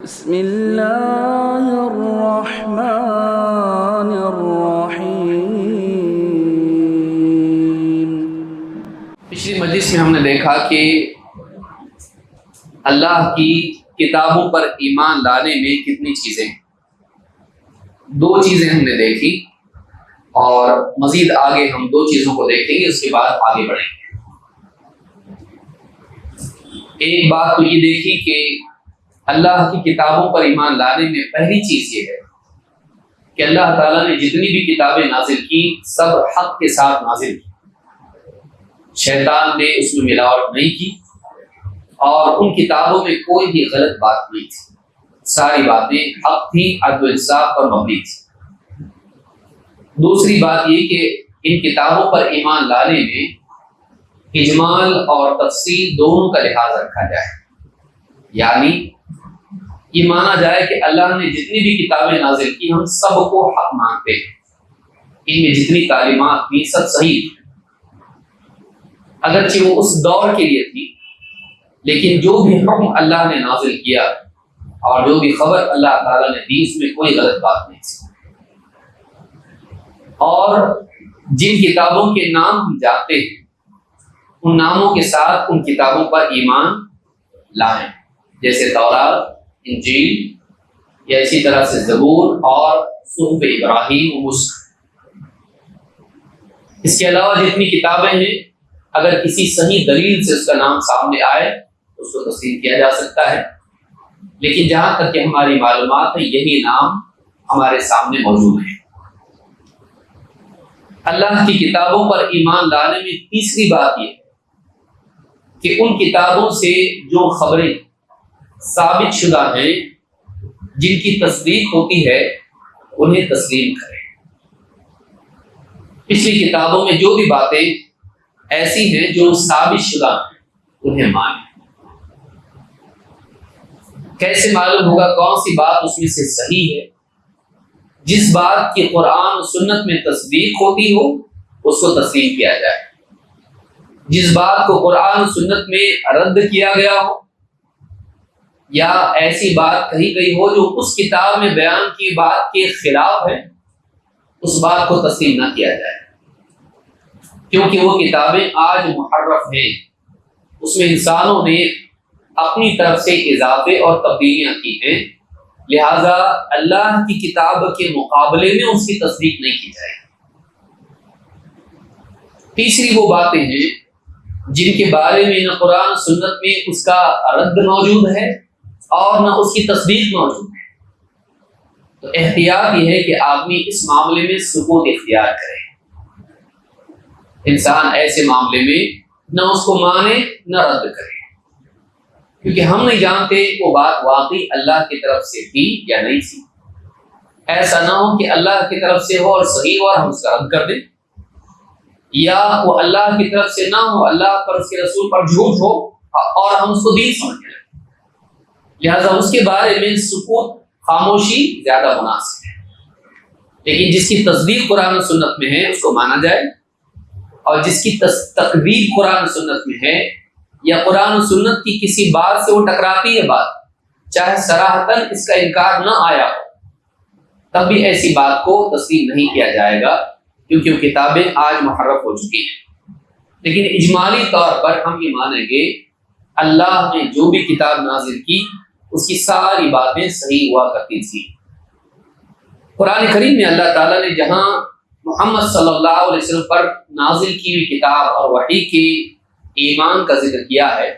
بسم اللہ الرحمن الرحیم۔ پچھلی مجلس میں ہم نے دیکھا کہ اللہ کی کتابوں پر ایمان لانے میں کتنی چیزیں ہیں۔ دو چیزیں ہم نے دیکھی اور مزید آگے ہم دو چیزوں کو دیکھیں گے، اس کے بعد آگے بڑھیں گے۔ ایک بات تو یہ دیکھی کہ اللہ کی کتابوں پر ایمان لانے میں پہلی چیز یہ ہے کہ اللہ تعالیٰ نے جتنی بھی کتابیں نازل کی سب حق کے ساتھ نازل کی، شیطان نے اس میں ملاوٹ نہیں کی اور ان کتابوں میں کوئی بھی غلط بات نہیں تھی، ساری باتیں حق تھی، عدل و انصاف پر مبنی تھی۔ دوسری بات یہ کہ ان کتابوں پر ایمان لانے میں اجمال اور تفصیل دونوں کا لحاظ رکھا جائے، یعنی یہ مانا جائے کہ اللہ نے جتنی بھی کتابیں نازل کی ہم سب کو حق مانتے ہیں، ان میں جتنی تعلیمات تھیں سب صحیح تھی، اگرچہ وہ اس دور کے لیے تھی، لیکن جو بھی حکم اللہ نے نازل کیا اور جو بھی خبر اللہ تعالیٰ نے دی اس میں کوئی غلط بات نہیں تھی۔ اور جن کتابوں کے نام ہم جانتے ہیں ان ناموں کے ساتھ ان کتابوں پر ایمان لائیں، جیسے تورات، انجیل، یا اسی طرح سے زبور اور صحف ابراہیم و موسیٰ۔ اس کے علاوہ جتنی کتابیں ہیں اگر کسی صحیح دلیل سے اس کا نام سامنے آئے اس کو تسلیم کیا جا سکتا ہے، لیکن جہاں تک کہ ہماری معلومات ہے یہی نام ہمارے سامنے موجود ہے۔ اللہ کی کتابوں پر ایمان لانے میں تیسری بات یہ ہے کہ ان کتابوں سے جو خبریں ثابت شدہ ہیں جن کی تصدیق ہوتی ہے انہیں تسلیم کریں۔ پچھلی کتابوں میں جو بھی باتیں ایسی ہیں جو ثابت شدہ ہیں انہیں مانیں۔ کیسے معلوم ہوگا کون سی بات اس میں سے صحیح ہے؟ جس بات کی قرآن و سنت میں تصدیق ہوتی ہو اس کو تسلیم کیا جائے، جس بات کو قرآن و سنت میں رد کیا گیا ہو یا ایسی بات کہی گئی ہو جو اس کتاب میں بیان کی بات کے خلاف ہے اس بات کو تسلیم نہ کیا جائے، کیونکہ وہ کتابیں آج محرف ہیں، اس میں انسانوں نے اپنی طرف سے اضافے اور تبدیلیاں کی ہیں، لہذا اللہ کی کتاب کے مقابلے میں اس کی تصدیق نہیں کی جائے۔ تیسری وہ باتیں ہیں جن کے بارے میں نہ قرآن سنت میں اس کا رد موجود ہے اور نہ اس کی تصدیق موجود ہے، تو احتیاط یہ ہے کہ آدمی اس معاملے میں سکوت اختیار کرے، انسان ایسے معاملے میں نہ اس کو مانے نہ رد کرے، کیونکہ ہم نہیں جانتے وہ بات واقعی اللہ کی طرف سے تھی یا نہیں تھی۔ ایسا نہ ہو کہ اللہ کی طرف سے ہو اور صحیح ہو اور ہم اس کا رد کر دیں، یا وہ اللہ کی طرف سے نہ ہو، اللہ پر اس کے رسول پر جھوٹ ہو اور ہم اس کو دین سمجھ لیں، لہذا اس کے بارے میں سکوت، خاموشی زیادہ مناسب ہے۔ لیکن جس کی تصدیق قرآن و سنت میں ہے اس کو مانا جائے، اور جس کی تکذیب قرآن و سنت میں ہے یا قرآن و سنت کی کسی بات سے وہ ٹکراتی ہے بات، چاہے صراحتاً اس کا انکار نہ آیا ہو، تب بھی ایسی بات کو تسلیم نہیں کیا جائے گا، کیونکہ وہ کتابیں آج محرف ہو چکی ہیں۔ لیکن اجمالی طور پر ہم یہ مانیں گے اللہ نے جو بھی کتاب نازل کی اس کی ساری باتیں صحیح ہوا کرتی تھی۔ قرآن کریم میں اللہ تعالیٰ نے جہاں محمد صلی اللہ علیہ وسلم پر نازل کی ہوئی کتاب اور وحی کے ایمان کا ذکر کیا ہے،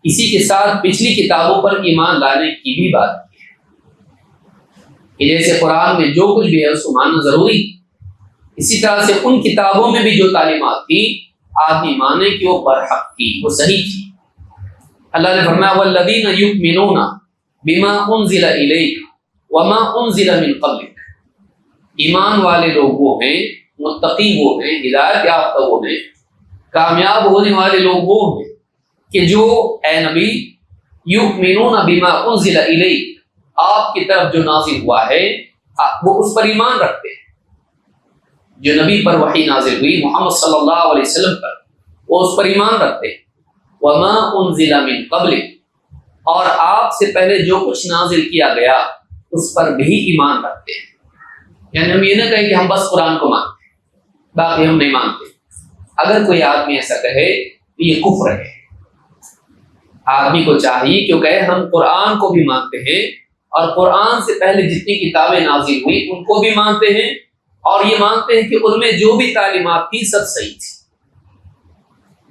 اسی کے ساتھ پچھلی کتابوں پر ایمان لانے کی بھی بات کی ہے، کہ جیسے قرآن میں جو کچھ بھی ہے اس کو ماننا ضروری، اسی طرح سے ان کتابوں میں بھی جو تعلیمات تھی آدمی مانے کہ وہ برحق تھی، وہ صحیح تھی۔ اللہ نے فرمایا والذین یؤمنون بما انزل الیک وما انزل من قبلک، ایمان والے لوگ وہ ہیں، متقی وہ ہیں، ہدایت یافتہ وہ ہیں، کامیاب ہونے والے لوگ وہ ہیں کہ جو اے نبی یؤمنون بما انزل الیک، آپ کی طرف جو نازل ہوا ہے وہ اس پر ایمان رکھتے ہیں، جو نبی پر وحی نازل ہوئی محمد صلی اللہ علیہ وسلم پر وہ اس پر ایمان رکھتے ہیں، وما انزل من قبلک، اور آپ سے پہلے جو کچھ نازل کیا گیا اس پر بھی ایمان رکھتے ہیں. یعنی ہم یہ نہ کہیں کہ ہم بس قرآن کو مانتے ہیں باقی ہم نہیں مانتے. اگر کوئی آدمی ایسا کہے تو یہ کفر ہے. آدمی کو چاہیے کہ کہے ہم قرآن کو بھی مانتے ہیں اور قرآن سے پہلے جتنی کتابیں نازل ہوئی ان کو بھی مانتے ہیں اور یہ مانتے ہیں کہ ان میں جو بھی تعلیمات تھی سب صحیح تھی.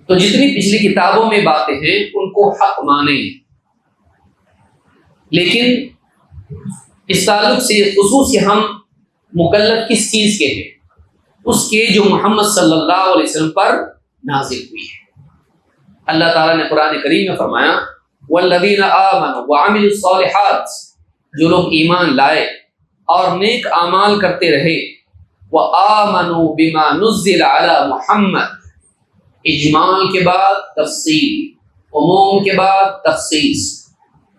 تو جتنی پچھلی کتابوں میں باتیں ہیں ان کو حق مانیں. لیکن اس تعلق سے خصوصی ہم مکلف کس چیز کے ہیں؟ اس کے جو محمد صلی اللہ علیہ وسلم پر نازل ہوئی ہے. اللہ تعالیٰ نے قرآن کریم میں فرمایا والذین آمنوا وعملوا الصالحات، جو لوگ ایمان لائے اور نیک اعمال کرتے رہے. وآمنوا بما نزل علی محمد، اجمال کے بعد تفصیل، عموم کے بعد تخصیص.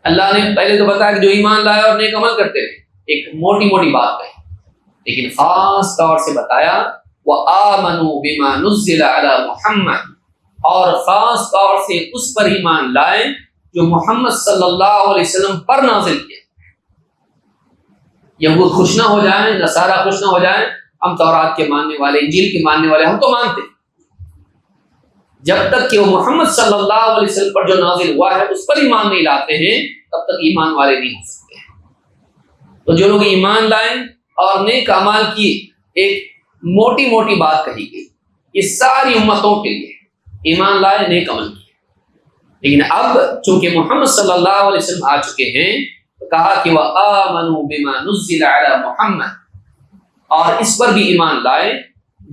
اللہ نے پہلے تو بتایا کہ جو ایمان لائے اور نیک عمل کرتے رہے، ایک موٹی موٹی بات کہی، لیکن خاص طور سے بتایا وآمنوا بما نزل علی محمد، اور خاص طور سے اس پر ایمان لائے جو محمد صلی اللہ علیہ وسلم پر نازل کیا. یہود خوش نہ ہو جائیں، نصارہ خوش نہ ہو جائیں، ہم تورات کے ماننے والے، انجیل کے ماننے والے، ہم تو مانتے ہیں. جب تک کہ وہ محمد صلی اللہ علیہ وسلم پر جو نازل ہوا ہے اس پر ایمان نہیں لاتے ہیں تب تک ایمان والے نہیں ہو سکتے. تو جو لوگ ایمان لائیں اور نیک اعمال کیے، ایک موٹی موٹی بات کہی گئی، یہ ساری امتوں کے لیے ایمان لائے، نیک عمل کیے. لیکن اب چونکہ محمد صلی اللہ علیہ وسلم آ چکے ہیں تو کہا کہ وآمنوا بما نزل علی محمد، اور اس پر بھی ایمان لائے،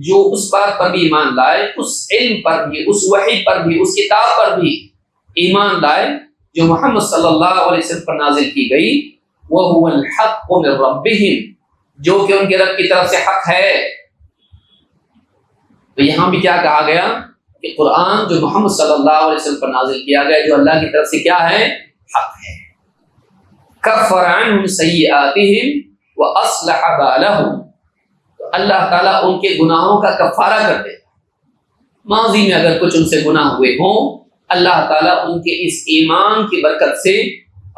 جو اس بات پر بھی ایمان لائے، اس علم پر بھی، اس وحی پر بھی، اس کتاب پر بھی ایمان لائے جو محمد صلی اللہ علیہ وسلم پر نازل کی گئی. وَهُوَ الْحَقُّ مِنْ رَبِّهِمْ، جو کہ ان کے رب کی طرف سے حق ہے. تو یہاں بھی کیا کہا گیا کہ قرآن جو محمد صلی اللہ علیہ وسلم پر نازل کیا گیا جو اللہ کی طرف سے کیا ہے؟ حق ہے. كَفَّرَ عَنْهُمْ سَيِّئَاتِهِمْ وَأَصْلَحَ بَالَهُمْ، اللہ تعالیٰ ان کے گناہوں کا کفارہ کر دے. ماضی میں اگر کچھ ان سے گناہ ہوئے ہوں، اللہ تعالیٰ ان کے اس ایمان کی برکت سے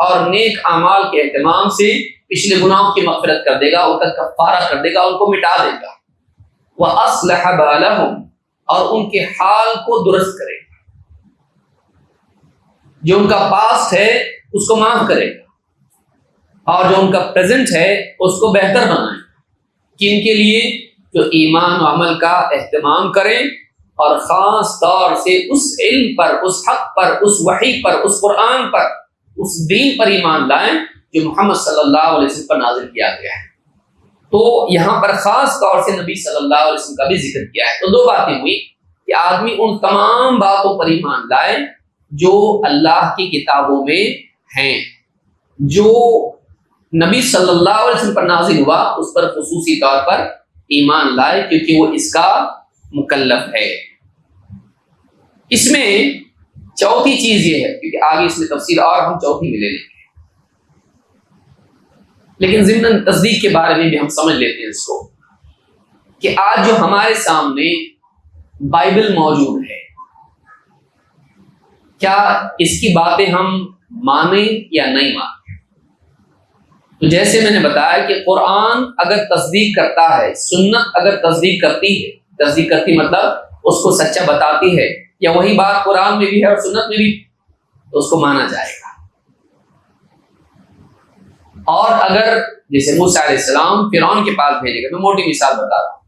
اور نیک اعمال کے اہتمام سے پچھلے گناہوں کی مغفرت کر دے گا، ان کا کفارہ کر دے گا، ان کو مٹا دے گا. وَأَصْلَحَ بَالَهُمْ، اور ان کے حال کو درست کرے گا. جو ان کا پاسٹ ہے اس کو معاف کرے گا اور جو ان کا پریزنٹ ہے اس کو بہتر بنائے. کن کے لیے؟ جو ایمان و عمل کا اہتمام کریں اور خاص طور سے اس علم پر، اس حق پر، اس وحی پر، اس قرآن پر، اس دین پر ایمان لائیں جو محمد صلی اللہ علیہ وسلم پر نازل کیا گیا ہے. تو یہاں پر خاص طور سے نبی صلی اللہ علیہ وسلم کا بھی ذکر کیا ہے. تو دو باتیں ہوئی کہ آدمی ان تمام باتوں پر ایمان لائے جو اللہ کی کتابوں میں ہیں، جو نبی صلی اللہ علیہ وسلم پر نازل ہوا اس پر خصوصی طور پر ایمان لائے کیونکہ وہ اس کا مکلف ہے. اس میں چوتھی چیز یہ ہے، کیونکہ آگے اس میں تفصیل اور ہم چوتھی میں لے لیں گے، لیکن ضمن تصدیق کے بارے میں بھی ہم سمجھ لیتے ہیں اس کو، کہ آج جو ہمارے سامنے بائبل موجود ہے، کیا اس کی باتیں ہم مانیں یا نہیں مانیں؟ تو جیسے میں نے بتایا کہ قرآن اگر تصدیق کرتا ہے، سنت اگر تصدیق کرتی ہے، تصدیق کرتی مطلب اس کو سچا بتاتی ہے، یا وہی بات قرآن میں بھی ہے اور سنت میں بھی، تو اس کو مانا جائے گا. اور اگر جیسے موسیٰ علیہ السلام فرعون کے پاس بھیجے گئے، میں موٹی مثال بتا رہا ہوں،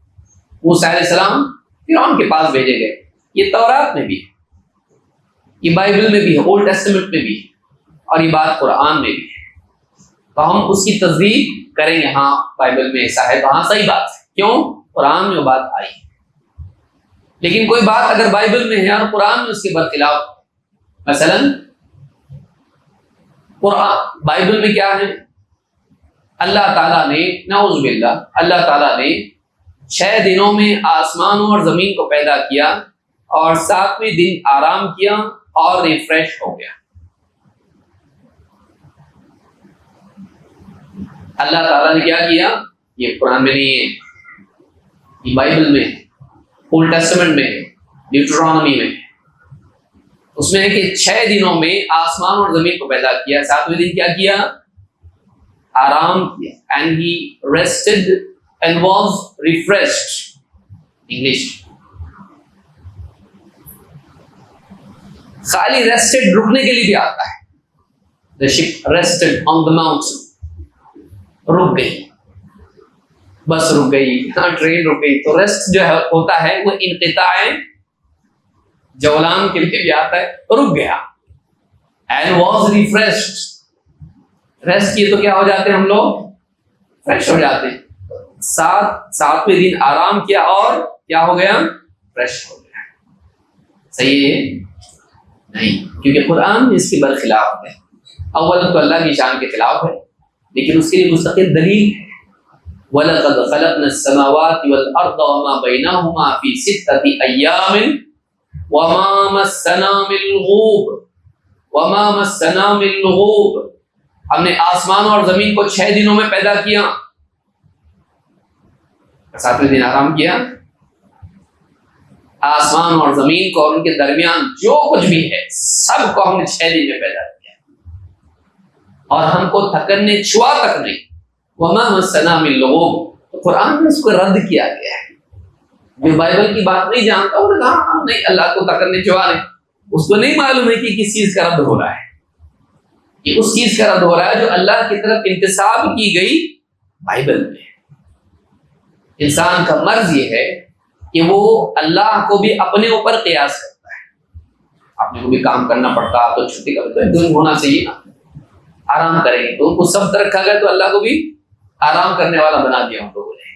موسیٰ علیہ السلام فرعون کے پاس بھیجے گئے، یہ تورات میں بھی ہے، یہ بائبل میں بھی ہے، اولڈ ٹیسٹمنٹ میں بھی ہے، اور یہ بات قرآن میں بھی ہے. تو ہم اس کی تصدیق کریں گے، ہاں بائبل میں ایسا ہے، وہاں صحیح بات ہے. کیوں؟ قرآن میں وہ بات آئی ہے. لیکن کوئی بات اگر بائبل میں ہے اور قرآن میں اس کے برخلاف، مثلا قرآن بائبل میں کیا ہے؟ اللہ تعالیٰ نے، نعوذ باللہ، اللہ تعالیٰ نے 6 دنوں میں آسمانوں اور زمین کو پیدا کیا اور 7ویں دن آرام کیا اور ریفریش ہو گیا. اللہ تعالیٰ نے کیا کیا؟ یہ قرآن میں نہیں ہے، یہ بائبل میں، اولڈ ٹیسٹمنٹ میں، ڈیوٹرانومی میں. اس میں ہے کہ 6 دنوں میں آسمان اور زمین کو پیدا کیا، 7ویں دن کیا کیا؟ آرام کیا. And he rested and was refreshed. English خالی ریسٹڈ رکنے کے لیے بھی آتا ہے. The ship rested on the mountain. رک گئی، بس رک گئی، ٹرین رک گئی. تو ریسٹ جو ہوتا ہے وہ انقطاع جولان کے لیے بھی آتا ہے. رک گیا. And was refreshed. ریسٹ کیے تو کیا ہو جاتے ہیں ہم لوگ؟ فریش ہو جاتے ہیں. 7ویں دن آرام کیا اور کیا ہو گیا؟ فریش ہو گیا. صحیح ہے؟ نہیں، کیونکہ قرآن میں اس کے برخلاف ہے. اول تو اللہ کی شان کے خلاف ہے، لیکن اس کے لیے مستقل دلیل ہے. وَلَقَدْ خَلَقْنَا السَّمَاوَاتِ وَالْأَرْضَ وَمَا بَيْنَهُمَا فِي 6 أَيَّامٍ وَمَا مَسَّنَا مِن لُغُوبٍ وَمَا مَسَّنَا مِن لُغُوبٍ. ہم نے آسمان اور زمین کو 6 دنوں میں پیدا کیا، 7ویں دن آرام کیا. آسمان اور زمین کو اور ان کے درمیان جو کچھ بھی ہے سب کو ہم نے 6 دن میں پیدا کیا، اور ہم کو تھکن چھوا تک نہیں. وما مسنا من لغوب. تو قرآن میں اس کو رد کیا گیا ہے. جو بائبل کی بات نہیں جانتا وہ کہا نہیں اللہ کو تھکن چھوا نہیں. اس کو نہیں معلوم ہے کہ کس چیز کا رد ہو رہا ہے. کہ اس چیز کا رد ہو رہا ہے جو اللہ کی طرف انتساب کی گئی بائبل میں. انسان کا مرض یہ ہے کہ وہ اللہ کو بھی اپنے اوپر قیاس کرتا ہے. اپنے کو بھی کام کرنا پڑتا تو چھٹی کا تو دن ہونا چاہیے نا، آرام کریں گے. تو ان کو سب رکھا گیا تو اللہ کو بھی آرام کرنے والا بنا دیا ہم لوگوں نے.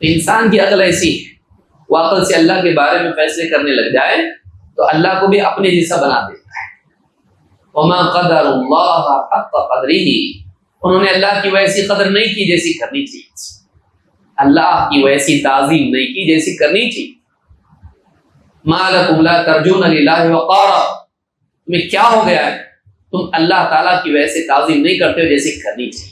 تو انسان کی عقل ایسی ہے، وہ عقل سے اللہ کے بارے میں فیصلے کرنے لگ جائے تو اللہ کو بھی اپنے جیسا بنا دیتا ہے. وما قدر اللہ حق قدرہ. انہوں نے اللہ کی ویسی قدر نہیں کی جیسی کرنی چاہیے، اللہ کی ویسی تعظیم نہیں کی جیسی کرنی چاہیے. ما لکم لا ترجون للہ وقارا. تمہیں کیا ہو گیا ہے، تم اللہ تعالیٰ کی ویسے تعظیم نہیں کرتے ہو جیسے کرنی چاہیے.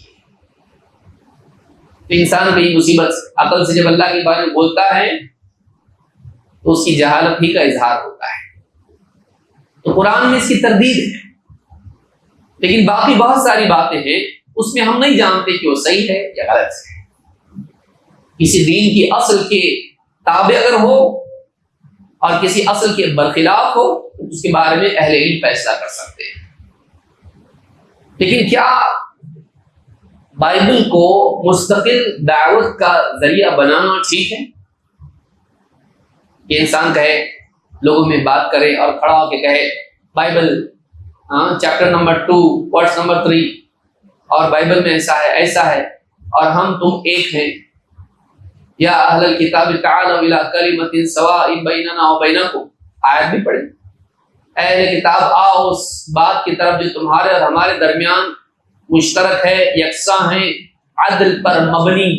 تو انسان کو یہ مصیبت عقل سے جب اللہ کے بارے میں بولتا ہے تو اس کی جہالت ہی کا اظہار ہوتا ہے. تو قرآن میں اس کی تردید ہے، لیکن باقی بہت ساری باتیں ہیں اس میں ہم نہیں جانتے کہ وہ صحیح ہے یا غلط ہے. کسی دین کی اصل کے تابع اگر ہو اور کسی اصل کے برخلاف ہو تو اس کے بارے میں اہل علم فیصلہ کر سکتے ہیں. لیکن کیا بائبل کو مستقل دعوت کا ذریعہ بنانا ٹھیک ہے کہ انسان کہے، لوگوں میں بات کرے اور کھڑا ہو کے کہے Bible chapter number 2 verse number 3 اور بائبل میں ایسا ہے اور ہم تم ایک ہیں. یا اہل الکتاب تعالوا الی کلمۃ سواء بیننا وبینکم. آیت بھی پڑھی، اہل کتاب آؤ اس بات کی طرف جو تمہارے اور ہمارے درمیان مشترک ہے، یکساں ہیں، عدل پر مبنی.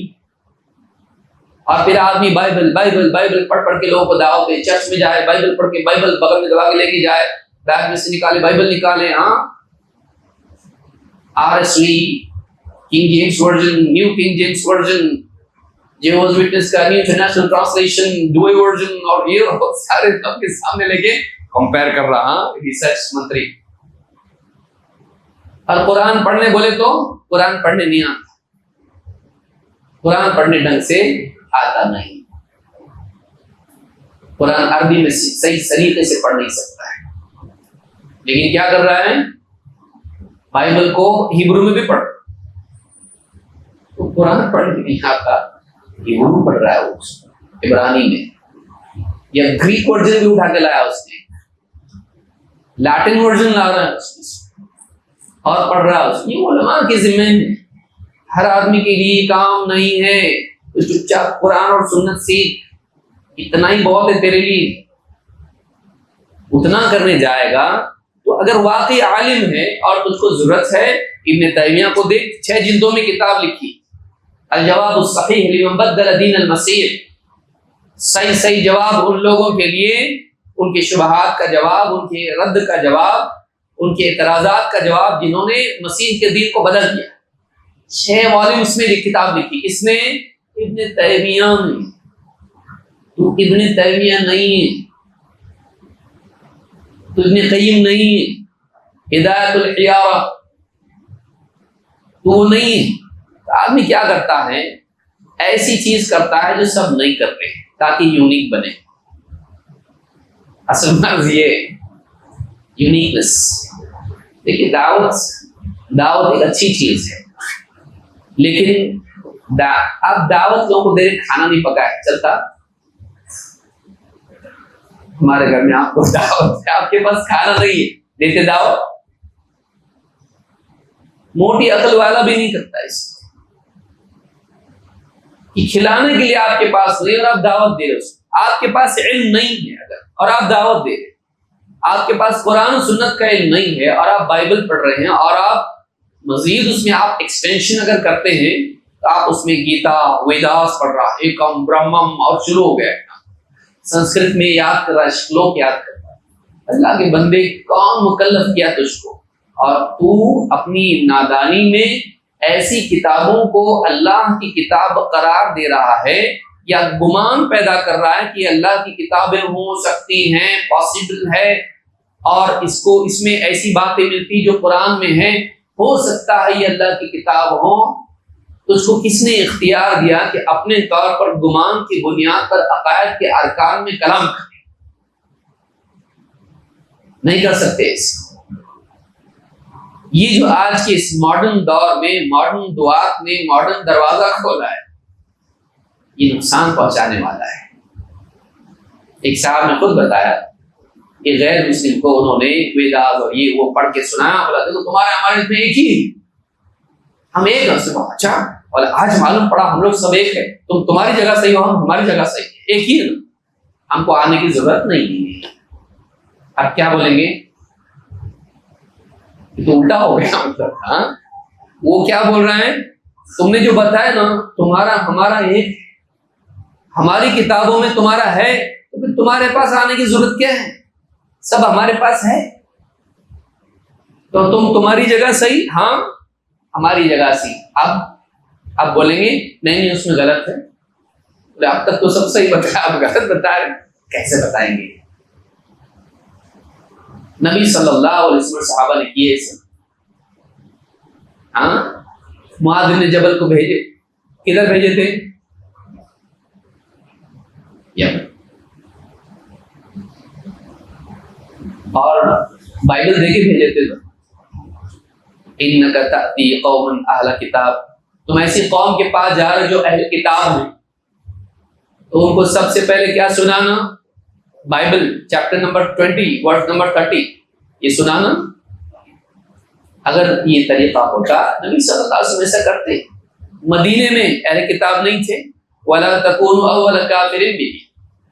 اور پھر آدمی بائبل بائبل بائبل پڑھ پڑھ کے لوگوں کو دعوت دے. چرچ میں جائے بائبل پڑھ کے، بائبل بغل میں دبا کے لے کے جائے، بیگ میں سے نکالے بائبل نکالے. RSV King James version, new King James version, Jehovah's witness کا new international translation, Douay version, اور یہ سارے سب کے سامنے لے کے کمپیئر کر رہا ریسرچ منتری. اور قرآن پڑھنے بولے تو قرآن پڑھنے نہیں آتا، قرآن پڑھنے ڈھنگ سے آتا نہیں، قرآن عربی میں صحیح طریقے سے پڑھ نہیں سکتا ہے. لیکن کیا کر رہا ہے، بائبل کو ہیبرو میں بھی پڑھ، تو قرآن پڑھنے نہیں آتا، ہیبرو پڑھ رہا ہے، وہ عبرانی میں، یا گریک ورژن بھی اٹھا کے لایا اس نے، لیٹن ورژن لا رہا ہے اس میں اور پڑھ رہا ہے اس میں. یہ علماء کے ذمہ ہے، ہر آدمی کے لیے کام نہیں ہے. تو چپ چاپ قرآن اور سنت سیکھ، اتنا ہی بہت ہے تیرے لیے. اتنا کرنے جائے گا تو اگر واقعی عالم ہے اور تجھ کو ضرورت ہے، ابن تیمیہ کو دیکھ 6 جلدوں میں کتاب لکھی، الجواب الصحیح لمن بدل دین المسیح. صحیح جواب ان لوگوں کے لیے، ان کے شبہات کا جواب، ان کے رد کا جواب، ان کے اعتراضات کا جواب، جنہوں نے مسیح کے دین کو بدل دیا. 6 والیومز میں کتاب لکھی. اس نے ابن تیمیہ نے. تو ابن تیمیہ نہیں ہے. تو ابن قیم نہیں ہے، ہدایت الحیارہ تو وہ نہیں ہے۔ آدمی کیا کرتا ہے، ایسی چیز کرتا ہے جو سب نہیں کرتے تاکہ یونیک بنے۔ اصل مرض یہ یونیکنس۔ دیکھیے دعوت ایک اچھی چیز ہے، لیکن اب دعوت لوگوں کو دے رہے، کھانا نہیں پکایا چلتا۔ ہمارے گھر میں آپ کو دعوت ہے، آپ کے پاس کھانا نہیں ہے، دیتے دعوت؟ موٹی عقل والا بھی نہیں کرتا اس کہ کھلانے کے لیے آپ کے پاس نہیں اور آپ دعوت دے رہے ہو۔ آپ کے پاس علم نہیں ہے اگر اور آپ دعوت دے رہے، آپ کے پاس قرآن و سنت کا علم نہیں ہے اور آپ بائبل پڑھ رہے ہیں اور آپ مزید اس میں آپ ایکسٹینشن اگر کرتے ہیں تو آپ اس میں گیتا ویداس پڑھ رہا، ایکم برہمم اور شروع ہو گیا، سنسکرت میں یاد کر رہا ہے، شلوک یاد کر رہا ہے۔ اللہ کے بندے کون مکلف کیا تجھ کو؟ اور تو اپنی نادانی میں ایسی کتابوں کو اللہ کی کتاب قرار دے رہا ہے یا گمان پیدا کر رہا ہے کہ اللہ کی کتابیں ہو سکتی ہیں، پاسبل ہے، اور اس میں ایسی باتیں ملتی جو قرآن میں ہیں، ہو سکتا ہے یہ اللہ کی کتاب ہو۔ تو اس کو کس نے اختیار دیا کہ اپنے طور پر گمان کی بنیاد پر عقائد کے ارکان میں کلام کرے؟ نہیں کر سکتے اس کو۔ یہ جو آج کے اس ماڈرن دور میں ماڈرن دعات نے ماڈرن دروازہ کھولا ہے، یہ نقصان پہنچانے والا ہے۔ ایک صاحب نے خود بتایا کہ غیر مسلم کو انہوں نے ویداس اور یہ وہ پڑھ کے سنایا، بولا تو تمہارے ہمارے میں ایک ہی، ہم ایک ہیں۔ سے اچھا، اور آج معلوم پڑا ہم لوگ سب ایک ہے، تمہاری جگہ صحیح ہو، ہم ہماری جگہ صحیح ہے، ایک ہی ہے، ہم کو آنے کی ضرورت نہیں ہے۔ اب کیا بولیں گے؟ تو الٹا ہو گیا مطلب۔ ہاں وہ کیا بول رہے ہیں، تم نے جو بتایا نا تمہارا ہمارا ایک، ہماری کتابوں میں تمہارا ہے، تو پھر تمہارے پاس آنے کی ضرورت کیا ہے؟ سب ہمارے پاس ہے، تو تمہاری جگہ صحیح، ہاں ہماری جگہ صحیح۔ اب بولیں گے نہیں اس میں غلط ہے، اب تک تو سب صحیح بتایا، اب غلط بتا رہے، کیسے بتائیں گے؟ نبی صلی اللہ علیہ وسلم صحابہ نے کیے ایسے۔ ہاں معاذ بن جبل کو بھیجے، کدھر بھیجے تھے؟ یمن۔ اور بائبل دے کے بھیجے تھے، انک تأتی قوما اہل کتاب، تم ایسی قوم کے پاس جا رہے جو اہل کتاب ہیں، تو ان کو سب سے پہلے کیا سنانا؟ Bible chapter number 20 verse number 30 یہ سنانا۔ اگر یہ طریقہ ہوتا نبی صلی اللہ علیہ وسلم ایسا کرتے۔ مدینے میں اہل کتاب نہیں تھے، وَلَا تَكُونُوا أَوَّلَ كَافِرٍ بِهِ،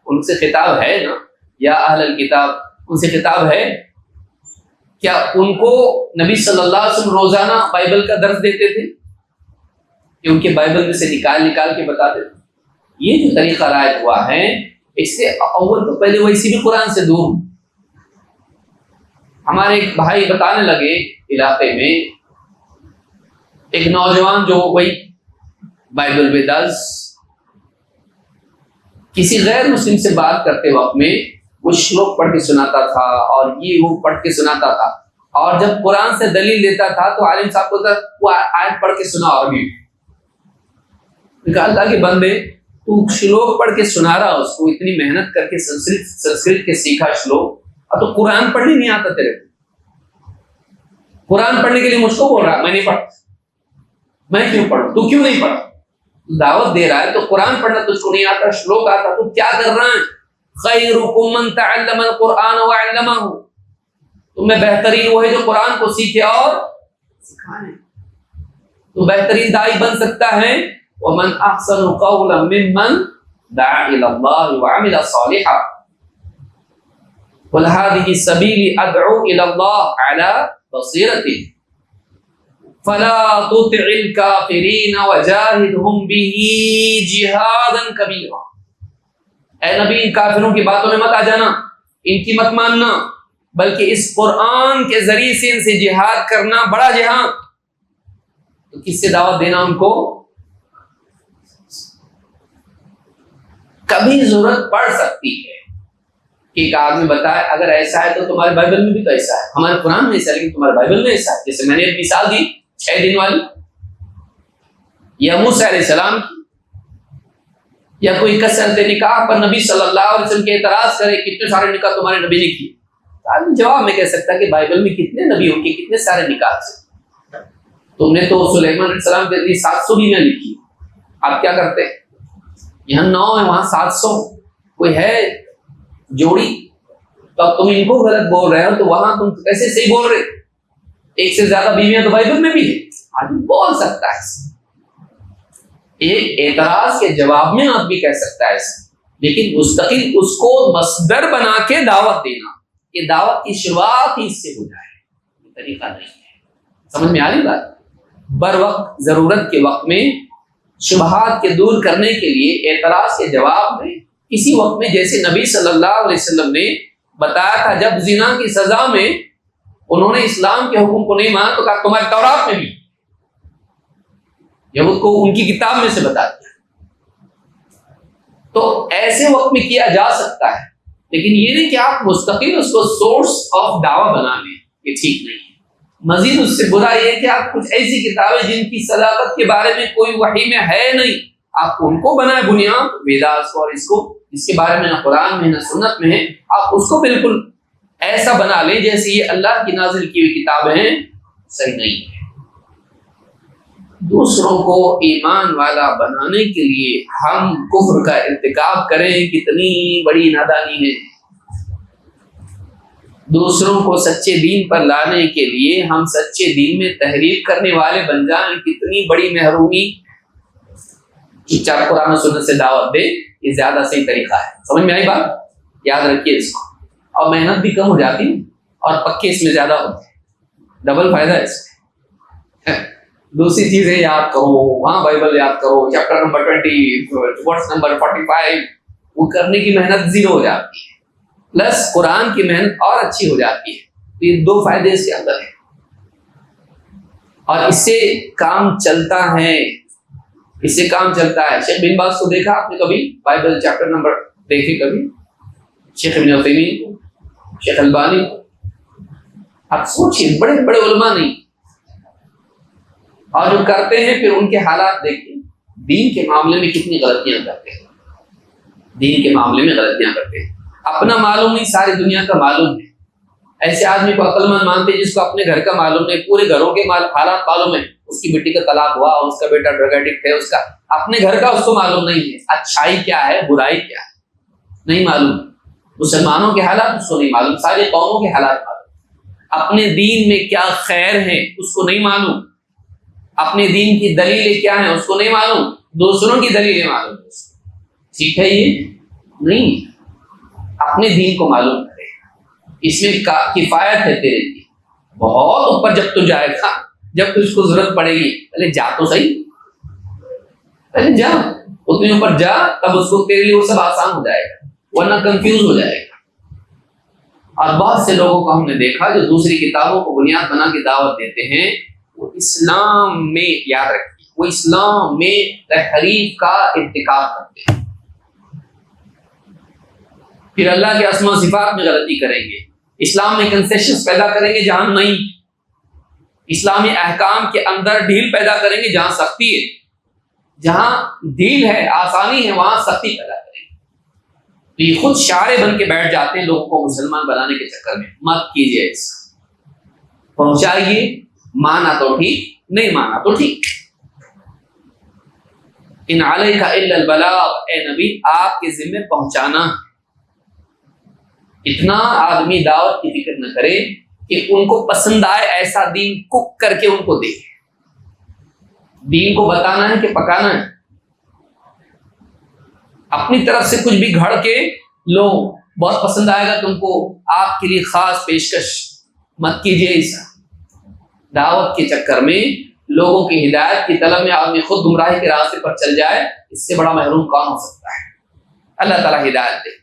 ان سے خطاب ہے نا، یا اہل الکتاب، ان سے خطاب ہے۔ کیا ان کو نبی صلی اللہ علیہ وسلم روزانہ بائبل کا درس دیتے تھے کہ ان کے بائبل میں سے نکال کے بتاتے تھے؟ یہ جو طریقہ رائج ہوا ہے، اس سے اول تو پہلے ویسی بھی قرآن سے دور۔ ہمارے ایک بھائی بتانے لگے علاقے میں ایک نوجوان جو وہی بائبل میں درس کسی غیر مسلم سے بات کرتے وقت میں وہ شلوک پڑھ کے سناتا تھا اور یہ وہ پڑھ کے سناتا تھا، اور جب قرآن سے دلیل دیتا تھا تو عالم صاحب کو وہ آیت پڑھ کے سنا، اور بھی اللہ کے بندے تو شلوک پڑھ کے سنا رہا، اس کو اتنی محنت کر کے سنسکرت کے سیکھا شلوک، اور تو قرآن پڑھنے نہیں آتا تیرے کو؟ قرآن پڑھنے کے لیے مجھ کو بول رہا میں نہیں پڑھتا، میں کیوں پڑھوں؟ تو کیوں نہیں پڑھا؟ دعوت دے رہا ہے تو قرآن پڑھنا تجھ کو نہیں آتا، شلوک آتا، تو کیا کر رہا ہے؟ خیرکم من تعلم القرآن وعلمہ، تم میں بہترین وہ ہے جو قرآن کو سیکھے اور سکھائے۔ تو بہترین داعی بن سکتا ہے، ومن احسن قولا ممن دعا الى اللہ وعمل صالحا قل هذه سبیلی ادعو الى اللہ علی بصیرۃ فلا تطع الکافرین وجاہدہم به جہادا کبیرا۔ اے نبی ان کافروں کی باتوں میں مت آ جانا، ان کی مت ماننا، بلکہ اس قرآن کے ذریعے سے ان سے جہاد کرنا، بڑا جہاد۔ تو کس سے دعوت دینا ان کو؟ کبھی ضرورت پڑ سکتی ہے ایک آدمی بتائے اگر ایسا ہے تو تمہارے بائبل میں بھی تو ایسا ہے، ہمارے قرآن میں ایسا ہے لیکن تمہارے بائبل میں ایسا ہے. جیسے میں نے ایک مثال دی 6 دن والی، یا موسیٰ علیہ السلام کی، یا کوئی کثرت نکاح پر نبی صلی اللہ علیہ وسلم کے اعتراض کرے کتنے سارے نکاح تمہارے نبی نے کیے. آدمی جواب میں کہہ سکتا ہے کہ بائبل میں کتنے نبیوں کے کتنے سارے نکاح تھے، تم نے تو سلیمان علیہ السلام کے لیے 700 بھی نہ لکھی، آپ کیا کرتے ہیں؟ یہاں 9 ہے وہاں 700، کوئی ہے جوڑی، تو اب تم ان کو غلط بول رہے ہو تو وہاں تم کیسے صحیح بول رہے؟ ایک سے زیادہ بیویاں تو بائبل میں بھی ہے. آدمی بول سکتا ہے، ایک اعتراض کے جواب میں آپ بھی کہہ سکتا ہے، لیکن مستقل اس کو مصدر بنا کے دعوت دینا، یہ دعوت کی شروعات ہی اس سے ہو جائے، یہ طریقہ نہیں ہے. سمجھ میں آ رہی بات؟ بر وقت ضرورت کے وقت میں شبہات کے دور کرنے کے لیے اعتراض کے جواب میں اسی وقت میں، جیسے نبی صلی اللہ علیہ وسلم نے بتایا تھا جب زنا کی سزا میں انہوں نے اسلام کے حکم کو نہیں مانا تو کہا تمہارے تورات میں بھی، یہود کو ان کی کتاب میں سے بتا دیا. تو ایسے وقت میں کیا جا سکتا ہے، لیکن یہ نہیں کہ آپ مستقل اس کو سورس آف دعویٰ بنا لیں، یہ ٹھیک نہیں ہے. مزید اس سے برا یہ کہ آپ کچھ ایسی کتابیں جن کی صداقت کے بارے میں کوئی وحی میں ہے نہیں، آپ ان کو بنائیں بنیاد، ویداس کو اور اس کو، جس کے بارے میں نہ قرآن میں نہ سنت میں ہے، آپ اس کو بالکل ایسا بنا لیں جیسے یہ اللہ کی نازل کی ہوئی کتابیں ہیں. صحیح نہیں ہے. دوسروں کو ایمان والا بنانے کے لیے ہم کفر کا ارتکاب کریں کتنی بڑی نادانی ہے. دوسروں کو سچے دین پر لانے کے لیے ہم سچے دین میں تحریک کرنے والے بن جائیں کتنی بڑی محرومی. چپ چاپ قرآن و سنت سے دعوت دے، یہ زیادہ صحیح طریقہ ہے. سمجھ میں آئی بات؟ یاد رکھیے اس کو. اور محنت بھی کم ہو جاتی اور پکے اس میں زیادہ ہوتے ہیں، ڈبل فائدہ ہے اس میں. دوسری چیزیں یاد کرو، وہاں بائبل یاد کرو، چیپٹر نمبر 20 ورس نمبر 45، وہ کرنے کی محنت زیرو ہو جاتی ہے، پلس قرآن کی محنت اور اچھی ہو جاتی ہے. تو یہ 2 فائدے اس کے اندر ہیں، اور اس سے کام چلتا ہے، اس سے کام چلتا ہے. شیخ بن باز کو دیکھا آپ نے کبھی؟ بائبل چیپٹر نمبر دیکھے کبھی؟ شیخ ابن عثیمین کو، شیخ البانی کو، آپ سوچیے بڑے بڑے علماء نہیں، اور جو کرتے ہیں پھر ان کے حالات دیکھیں، دین کے معاملے میں کتنی غلطیاں کرتے ہیں، دین کے معاملے میں غلطیاں کرتے ہیں. اپنا معلوم نہیں، ساری دنیا کا معلوم ہے. ایسے آدمی کو عقل مند مانتے جس کو اپنے گھر کا معلوم نہیں، پورے گھروں کے حالات معلوم ہے. اس کی بیٹی کا طلاق ہوا، اس کا بیٹا ڈرگ ایڈکٹ ہے، اس کا اپنے گھر کا اس کو معلوم نہیں ہے. اچھائی کیا ہے، برائی کیا ہے نہیں معلوم. مسلمانوں کے حالات اس کو نہیں معلوم، ساری قوموں کے حالات معلوم. اپنے دین میں کیا خیر ہے اس کو نہیں معلوم، اپنے دین کی دلیلیں کیا ہیں اس کو نہیں معلوم، دوسروں کی دلیلیں معلوم. ٹھیک ہے؟ یہ نہیں، اپنے دین کو معلوم کرے، اس میں کفایت ہے تیرے لیے. بہت اوپر جب تو جائے گا، جب تجھ کو ضرورت پڑے گی، پہلے جا تو صحیح، پہلے جا، اتنے اوپر جا، تب اس کو تیرے لیے وہ سب آسان ہو جائے گا، ورنہ کنفیوز ہو جائے گا. اور بہت سے لوگوں کو ہم نے دیکھا جو دوسری کتابوں کو بنیاد بنا کے دعوت دیتے ہیں، وہ اسلام میں، یاد رکھیے، وہ اسلام میں تحریف کا ارتکاب کرتے ہیں. پھر اللہ کے اسماء و صفات میں غلطی کریں گے، اسلام میں کنسیشنز پیدا کریں گے جہاں نہیں، اسلامی احکام کے اندر ڈھیل پیدا کریں گے جہاں سختی ہے، جہاں ڈھیل ہے آسانی ہے وہاں سختی پیدا کریں گے. تو یہ خود شعارے بن کے بیٹھ جاتے ہیں لوگوں کو مسلمان بنانے کے چکر میں. مت کیجیے ایسا، پہنچائیے، مانا تو ٹھیک، نہیں مانا تو ٹھیک. ان علیک الا البلاغ، اے نبی آپ کے ذمہ پہنچانا. اتنا آدمی دعوت کی فکر نہ کرے کہ ان کو پسند آئے ایسا دین کک کر کے ان کو دے. دین کو بتانا ہے کہ پکانا ہے. اپنی طرف سے کچھ بھی گھڑ کے لو، بہت پسند آئے گا تم کو، آپ کے لیے خاص پیشکش. مت کیجیے ایسا. دعوت کے چکر میں لوگوں کی ہدایت کی طلب میں آدمی خود گمراہی کے راستے پر چل جائے، اس سے بڑا محروم کون ہو سکتا ہے؟ اللہ تعالیٰ ہدایت دے.